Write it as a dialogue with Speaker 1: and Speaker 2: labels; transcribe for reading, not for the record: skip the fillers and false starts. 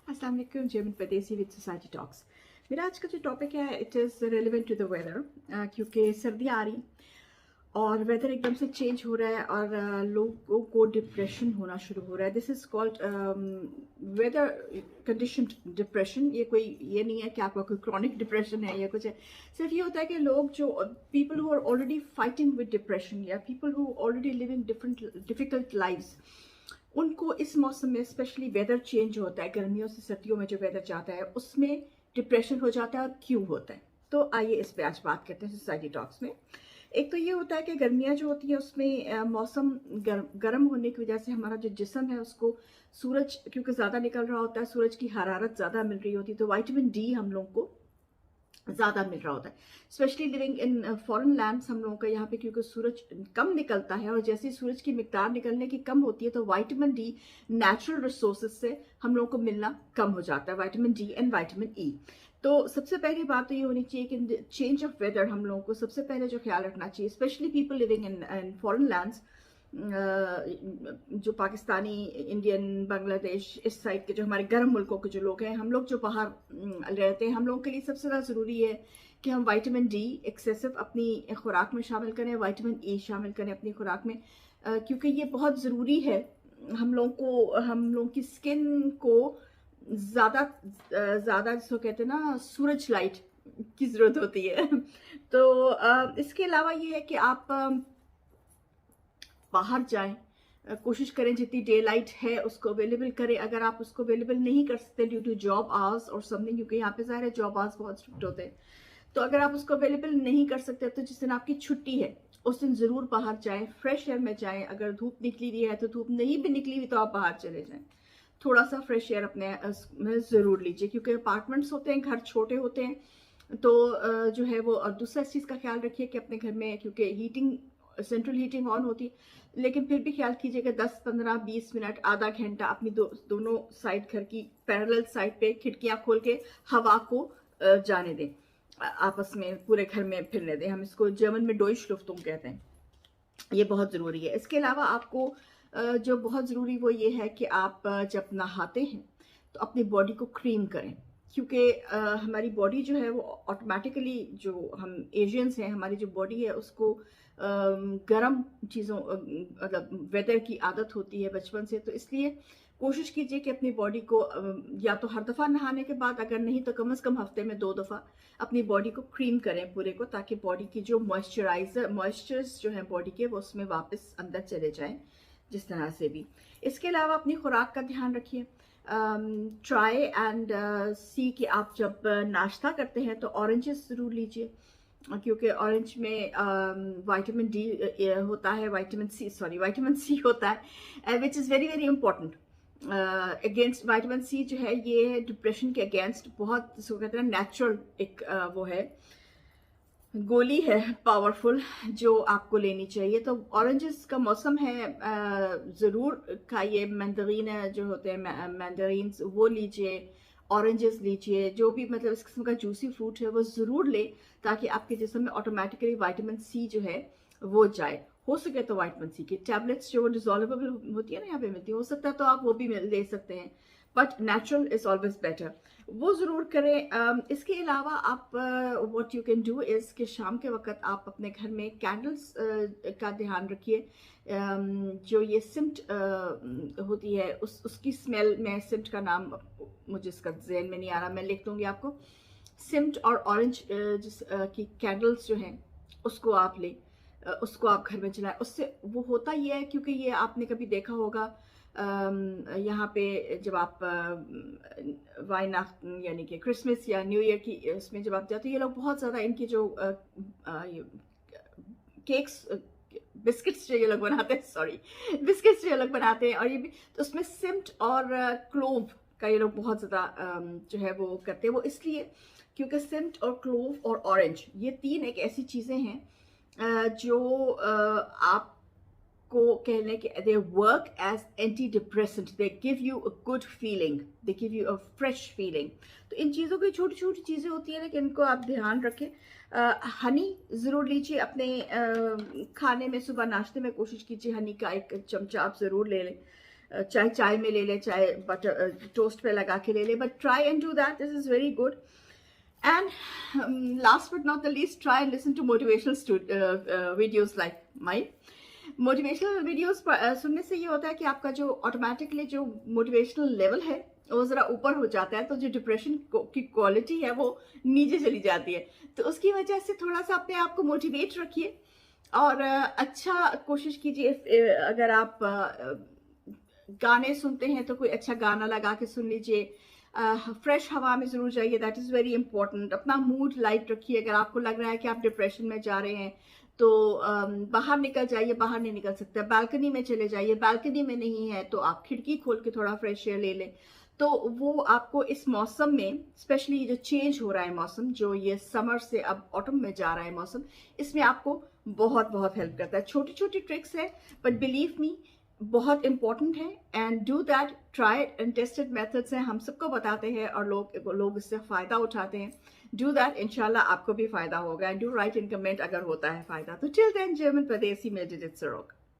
Speaker 1: अस्सलाम वालेकुम जेमिन परदेसी विद सोसाइटी टॉक्स। मेरा आज का जो टॉपिक है it is relevant to the weather, क्योंकि सर्दियाँ आ रही और वेदर एकदम से चेंज हो रहा है और लोगों को डिप्रेशन होना शुरू हो रहा है। This is called weather condition depression. ये कोई ये नहीं है कि आपका कोई क्रॉनिक डिप्रेशन है या कुछ है। सिर्फ ये होता है कि लोग जो people who are already fighting with depression या people who already living different difficult lives, उनको इस मौसम में स्पेशली वेदर चेंज होता है, गर्मियों से सर्दियों में जो वेदर जाता है उसमें डिप्रेशन हो जाता है। और क्यों होता है, तो आइए इस पे आज बात करते हैं सोसाइटी टॉक्स में। एक तो ये होता है कि गर्मियाँ जो होती है उसमें मौसम गर्म होने की वजह से हमारा जो जिस्म है उसको सूरज क्योंकि ज़्यादा निकल रहा होता है, सूरज की हरारत ज़्यादा मिल रही होती है, तो विटामिन डी हम लोग को ज़्यादा मिल रहा होता है। Specially living in foreign lands, हम लोगों का यहाँ पे क्योंकि सूरज कम निकलता है और जैसे ही सूरज की मिकदार निकलने की कम होती है तो विटामिन डी नेचुरल रिसोर्सेज से हम लोगों को मिलना कम हो जाता है, vitamin D and vitamin E. तो सबसे पहली बात तो ये होनी चाहिए कि चेंज ऑफ वेदर हम लोगों को सबसे पहले जो ख्याल रखना चाहिए, specially people living in foreign lands, जो पाकिस्तानी, इंडियन, बांग्लादेश, इस साइड के जो हमारे गर्म मुल्कों के जो लोग हैं, हम लोग जो बाहर रहते हैं, हम लोगों के लिए सबसे ज़्यादा ज़रूरी है कि हम विटामिन डी एक्सेसिव अपनी खुराक में शामिल करें, विटामिन ई शामिल करें अपनी खुराक में, क्योंकि ये बहुत ज़रूरी है हम लोगों की स्किन को ज़्यादा जिसको कहते हैं ना सूरज लाइट की ज़रूरत होती है। तो इसके अलावा ये है कि आप बाहर जाएं, कोशिश करें जितनी डे लाइट है उसको अवेलेबल करें। अगर आप उसको अवेलेबल नहीं कर सकते ड्यू टू जॉब आवर्स और समथिंग, क्योंकि यहाँ पे ज़ाहिर है जॉब आवर्स बहुत स्ट्रिक्ट होते हैं, तो अगर आप उसको अवेलेबल नहीं कर सकते तो जिस दिन आपकी छुट्टी है उस दिन ज़रूर बाहर जाएं, फ्रेश एयर में जाएं। अगर धूप निकली हुई है तो धूप नहीं भी निकली हुई तो आप बाहर चले जाएं, थोड़ा सा फ्रेश एयर अपने में ज़रूर लीजिए, क्योंकि अपार्टमेंट्स होते हैं, घर छोटे होते हैं, तो जो है वो। और दूसरा इस चीज़ का ख्याल रखिए कि अपने घर में, क्योंकि हीटिंग सेंट्रल हीटिंग ऑन होती है, लेकिन फिर भी ख्याल कीजिएगा 10-15-20 मिनट, आधा घंटा अपनी दोनों साइड, घर की पैरेलल साइड पे खिड़कियां खोल के हवा को जाने दें, आपस में पूरे घर में फिरने दें। हम इसको जर्मन में डोइशलुफ्टुंग कहते हैं। ये बहुत ज़रूरी है। इसके अलावा आपको जो बहुत ज़रूरी वो ये है कि आप जब नहाते हैं तो अपनी बॉडी को क्रीम करें, क्योंकि हमारी बॉडी जो है वो ऑटोमेटिकली, जो हम एशियंस हैं, हमारी जो बॉडी है उसको गर्म चीज़ों मतलब वेदर की आदत होती है बचपन से, तो इसलिए कोशिश कीजिए कि अपनी बॉडी को या तो हर दफ़ा नहाने के बाद, अगर नहीं तो कम से कम हफ्ते में 2 दफ़ा अपनी बॉडी को क्रीम करें पूरे को, ताकि बॉडी की जो मॉइस्चर्स जो हैं बॉडी के वो उसमें वापस अंदर चले जाएं जिस तरह से भी। इसके अलावा अपनी खुराक का ध्यान रखिए। ट्राई एंड सी कि आप जब नाश्ता करते हैं तो ऑरेंजेस ज़रूर लीजिए, क्योंकि ऑरेंज में विटामिन डी होता है, विटामिन सी होता है, which is very very important against. Vitamin C जो है ये डिप्रेशन के अगेंस्ट बहुत, इसको कहते हैं नेचुरल एक वो है, गोली है पावरफुल, जो आपको लेनी चाहिए। तो ऑरेंजेस का मौसम है, ज़रूर खाइए। मैंडरीन जो होते हैं, मैंडरीन्स, वो लीजिए, ऑरेंजेस लीजिए, जो भी मतलब इस किस्म का जूसी फ्रूट है वो ज़रूर ले, ताकि आपके जिस्म में ऑटोमेटिकली विटामिन सी जो है वो जाए। हो सके तो विटामिन सी की टैबलेट्स जो डिजोल्वेबल होती है ना, यहाँ पे मिलती है, हो सकता है तो आप वो भी ले सकते हैं, but natural is always better, वो ज़रूर करें। इसके अलावा आप what you can do is कि शाम के वक्त आप अपने घर में कैंडल्स का ध्यान रखिए। जो ये सिम्ट होती है उसकी स्मेल में, सिम्ट का नाम मुझे इसका ज़हन में नहीं आ रहा, मैं लिख दूँगी आपको। सिम्ट और ऑरेंज की कैंडल्स जो हैं उसको आप लें, उसको आप घर में जलाएं। उससे वो होता ये है, क्योंकि ये आपने कभी देखा होगा यहाँ पे जब आप वाइन यानी कि क्रिसमस या न्यू ईयर की उसमें जब आप जाते हो, ये लोग बहुत ज़्यादा इनकी जो केक्स, बिस्किट्स जो ये लोग बनाते हैं, बिस्किट्स जो ये लोग बनाते हैं, और ये भी तो उसमें सिम्ट और क्लोव का ये लोग बहुत ज़्यादा जो है वो करते हैं। वो इसलिए क्योंकि सिम्ट और क्लोव और ऑरेंज, ये 3 एक ऐसी चीज़ें हैं जो आपको कहने के, they work as anti depressant, they give you a good feeling, they give you a fresh feeling. तो इन चीज़ों की छोटी छोटी चीज़ें होती हैं, लेकिन इनको आप ध्यान रखें। हनी ज़रूर लीजिए अपने खाने में, सुबह नाश्ते में कोशिश कीजिए हनी का 1 चमचा आप ज़रूर ले लें। चाहे चाय में ले ले, चाहे बटर टोस्ट पे लगा के ले ले, but try and do that, this is very good. And last but not the least, try and listen to motivational videos like mine. Motivational videos सुनने से ये होता है कि आपका जो ऑटोमेटिकली जो मोटिवेशनल लेवल है वो ज़रा ऊपर हो जाता है, तो जो डिप्रेशन की क्वालिटी है वो नीचे चली जाती है. तो उसकी वजह से थोड़ा सा अपने आप को मोटिवेट रखिए और अच्छा कोशिश कीजिए. अगर आप गाने सुनते हैं तो कोई अच्छा गाना लगा के सुन लीजिए. फ्रेश हवा में ज़रूर जाइए, दैट इज़ वेरी इंपॉर्टेंट. अपना मूड लाइट रखिए. अगर आपको लग रहा है कि आप डिप्रेशन में जा रहे हैं तो बाहर निकल जाइए. बाहर नहीं निकल सकते, बालकनी में चले जाइए. बालकनी में नहीं है तो आप खिड़की खोल के थोड़ा फ्रेश एयर ले लें. तो वो आपको इस मौसम में, स्पेशली जो चेंज हो रहा है मौसम, जो ये समर से अब ऑटम में जा रहा है मौसम, इसमें आपको बहुत बहुत हेल्प करता है. छोटी छोटी ट्रिक्स है बट बिलीव मी बहुत इंपॉर्टेंट है. And do that, try and tested methods हैं, हम सबको बताते हैं और लोग इससे फ़ायदा उठाते हैं. डू दैट, इंशाल्लाह आपको भी फ़ायदा होगा. And do right in comment अगर होता है फ़ायदा. तो टिल देन, जर्मन परदेसी में डिजिट सरोग.